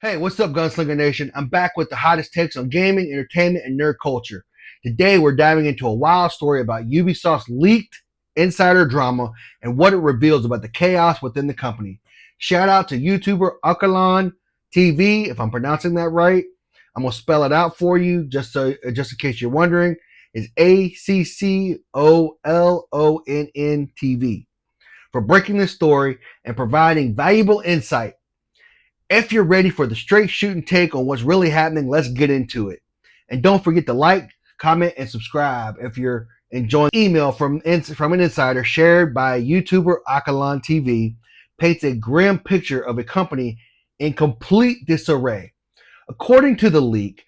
Hey, what's up, Gunslinger Nation? I'm back with the hottest takes on gaming, entertainment, and nerd culture. Today, we're diving into a wild story about Ubisoft's leaked insider drama and what it reveals about the chaos within the company. Shout out to YouTuber Alkalan TV, if I'm pronouncing that right. I'm gonna spell it out for you, just in case you're wondering. It's ACCOLONN TV for breaking this story and providing valuable insight. If you're ready for the straight shooting take on what's really happening, let's get into it. And don't forget to like, comment, and subscribe if you're enjoying. Email from an insider shared by YouTuber Akalan TV paints a grim picture of a company in complete disarray. According to the leak,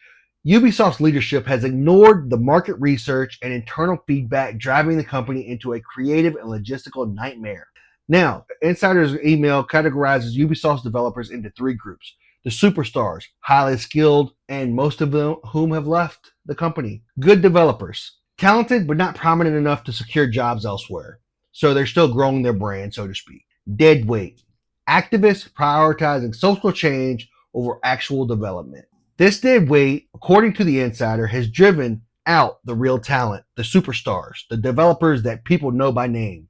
Ubisoft's leadership has ignored the market research and internal feedback, driving the company into a creative and logistical nightmare. Now, Insider's email categorizes Ubisoft's developers into three groups: the superstars, highly skilled, and most of them whom have left the company; good developers, talented but not prominent enough to secure jobs elsewhere, so they're still growing their brand, so to speak; dead weight, activists prioritizing social change over actual development. This dead weight, according to the Insider, has driven out the real talent, the superstars, the developers that people know by name,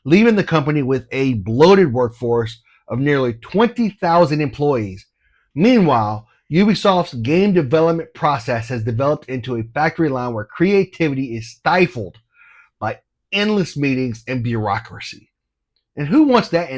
leaving the company with a bloated workforce of nearly 20,000 employees. Meanwhile, Ubisoft's game development process has developed into a factory line where creativity is stifled by endless meetings and bureaucracy. And who wants that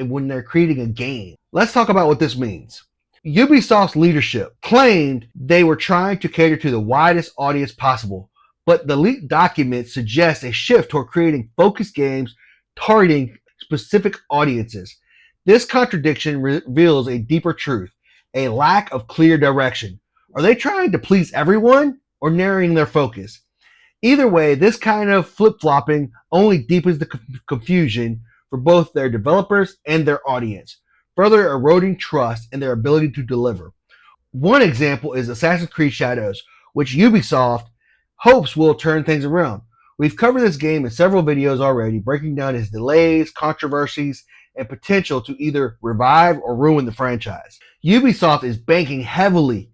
when they're creating a game? Let's talk about what this means. Ubisoft's leadership claimed they were trying to cater to the widest audience possible, but the leaked documents suggest a shift toward creating focused games targeting specific audiences. This contradiction reveals a deeper truth: a lack of clear direction. Are they trying to please everyone or narrowing their focus? Either way, this kind of flip-flopping only deepens the confusion for both their developers and their audience, further eroding trust in their ability to deliver. One example is Assassin's Creed Shadows, which Ubisoft hopes will turn things around. We've covered this game in several videos already, breaking down its delays, controversies, and potential to either revive or ruin the franchise. Ubisoft is banking heavily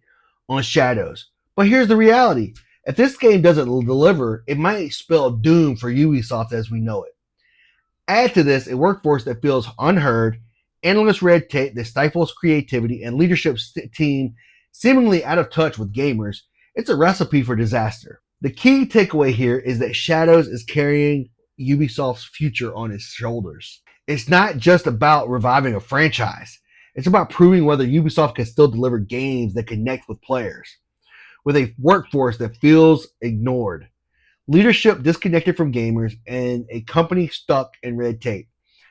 on Shadows, but here's the reality: if this game doesn't deliver, it might spell doom for Ubisoft as we know it. Add to this a workforce that feels unheard, endless red tape that stifles creativity, and leadership team seemingly out of touch with gamers. It's a recipe for disaster. The key takeaway here is that Shadows is carrying Ubisoft's future on its shoulders. It's not just about reviving a franchise. It's about proving whether Ubisoft can still deliver games that connect with players. With a workforce that feels ignored, leadership disconnected from gamers, and a company stuck in red tape,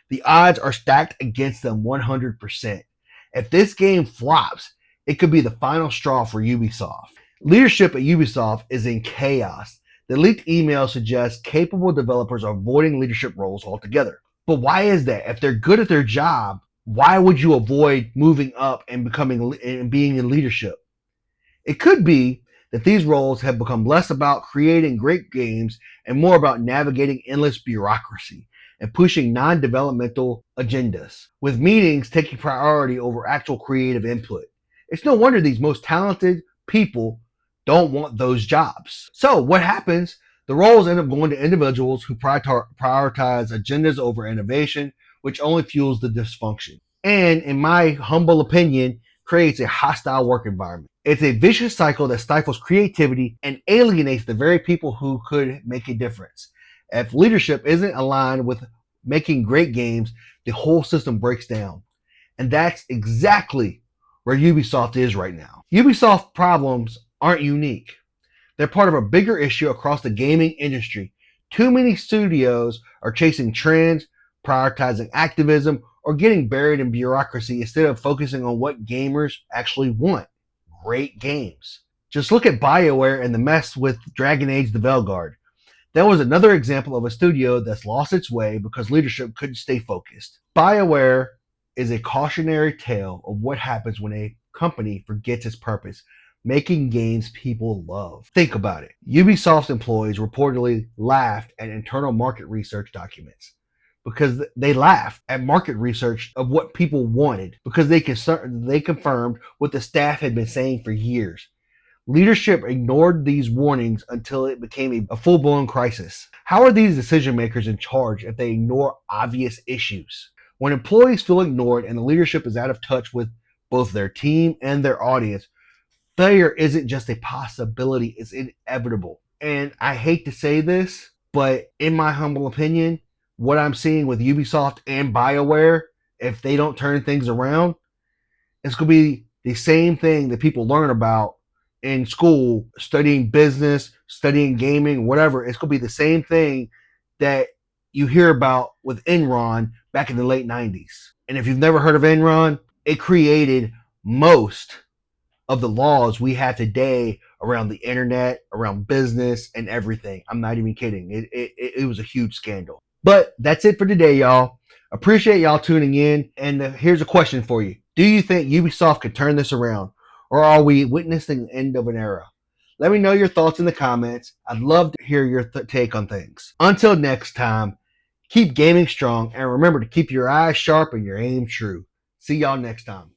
the odds are stacked against them 100%. If this game flops, it could be the final straw for Ubisoft. Leadership at Ubisoft is in chaos. The leaked email suggests capable developers are avoiding leadership roles altogether. But why is that? If they're good at their job, why would you avoid moving up and being in leadership? It could be that these roles have become less about creating great games and more about navigating endless bureaucracy and pushing non-developmental agendas, with meetings taking priority over actual creative input. It's no wonder these most talented people don't want those jobs. So what happens? The roles end up going to individuals who prioritize agendas over innovation, which only fuels the dysfunction, and, in my humble opinion, creates a hostile work environment. It's a vicious cycle that stifles creativity and alienates the very people who could make a difference. If leadership isn't aligned with making great games, the whole system breaks down. And that's exactly where Ubisoft is right now. Ubisoft problems aren't unique. They're part of a bigger issue across the gaming industry. Too many studios are chasing trends, prioritizing activism, or getting buried in bureaucracy instead of focusing on what gamers actually want: great games. Just look at BioWare and the mess with Dragon Age the Veilguard. That was another example of a studio that's lost its way because leadership couldn't stay focused. BioWare is a cautionary tale of what happens when a company forgets its purpose: making games people love. Think about it. Ubisoft's employees reportedly laughed at internal market research documents, because they laughed at market research of what people wanted because they confirmed what the staff had been saying for years. Leadership ignored these warnings until it became a full blown crisis. How are these decision makers in charge if they ignore obvious issues? When employees feel ignored and the leadership is out of touch with both their team and their audience, failure isn't just a possibility, it's inevitable. And I hate to say this, but in my humble opinion, what I'm seeing with Ubisoft and BioWare, if they don't turn things around, it's going to be the same thing that people learn about in school, studying business, studying gaming, whatever. It's going to be the same thing that you hear about with Enron back in the late 90s. And if you've never heard of Enron, it created most of the laws we have today around the internet, around business, and everything. I'm not even kidding. It was a huge scandal. But that's it for today, y'all. Appreciate y'all tuning in. And here's a question for you. Do you think Ubisoft can turn this around? Or are we witnessing the end of an era? Let me know your thoughts in the comments. I'd love to hear your take on things. Until next time, keep gaming strong and remember to keep your eyes sharp and your aim true. See y'all next time.